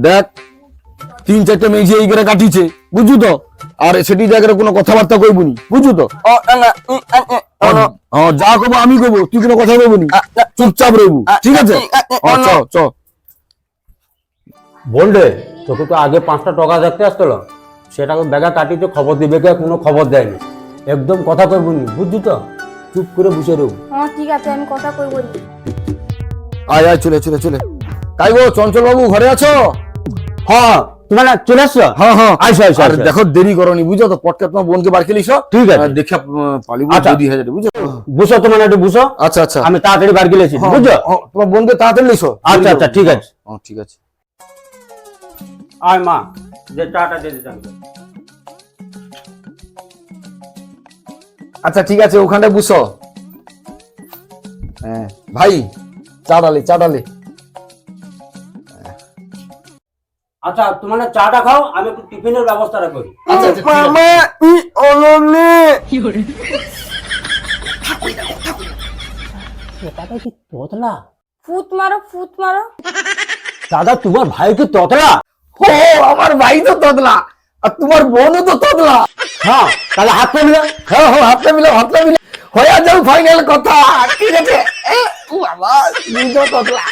দেখ 3-4টা মেয়ে এই করে কাটিছে, বুঝছো তো? আর সেটি জায়গায় কোনো কথাবার্তা কইবনি, বুঝছো তো? যা কব আমি কব, তুই কোনো কথা কইবনি, চুপচাপ রইবু, ঠিক আছে? চ চ। বললে তোকে তো আগে 5টা টাকা দেখতে আসতো, সেটাকে ব্যাগা কাটিতে খবর দিবে কে, কোনো খবর দেয়নি। একদম কথা কইবনি, বুঝছো তো? চুপ করে বসে রইবু। হ্যাঁ ঠিক আছে, আমি কথা কইব। আয় আয়, চলে চলে চলে। তাই গো চঞ্চল বাবু ঘরে আছো? হ্যাঁ তোমার চলে আসছো? হ্যাঁ হ্যাঁ আইসো আইসো আর আইসো। দেখো দেরি করনি, বুঝছো তো? পটকে তোমার বোনকে বার খেলিস, ঠিক আছে। দেখে পালিব আচ্ছা। দেরি হয়ে যাবে, বুঝছো? বুঝো তোমার একটু বুঝো। আচ্ছা আচ্ছা, আমি তাড়াতাড়ি বার গেলেছি, হ্যাঁ, বুঝছো? হ্যাঁ, তোমার বোনকে তাড়াতাড়ি লিসো। আচ্ছা আচ্ছা ঠিক আছে। ঠিক আছে। আয় মা, যে চাটা দিয়ে দিতাম। আচ্ছা ঠিক আছে, ওখানটায় বুঝছো। হ্যাঁ ভাই, চা ডালে চা ডালে। আচ্ছা তোমার চাটা খাও, আমি একটু টিফিনের ব্যবস্থাটা করি। আচ্ছা আচ্ছা, মামা ই অলনে দাদা কি তোতলা? ফুট মারো ফুট মারো। দাদা তোমার ভাই কি তোতলা? ও আমার ভাই তো তদলা, আর তোমার বোনও তো তদলা। হ্যাঁ তাহলে হাত মিলা। হ্যাঁ হ্যাঁ, হাতটা মিলে হয়ে যাও ফাইনাল কথা, ঠিক আছে? ও বাবা, দুটো তদলা।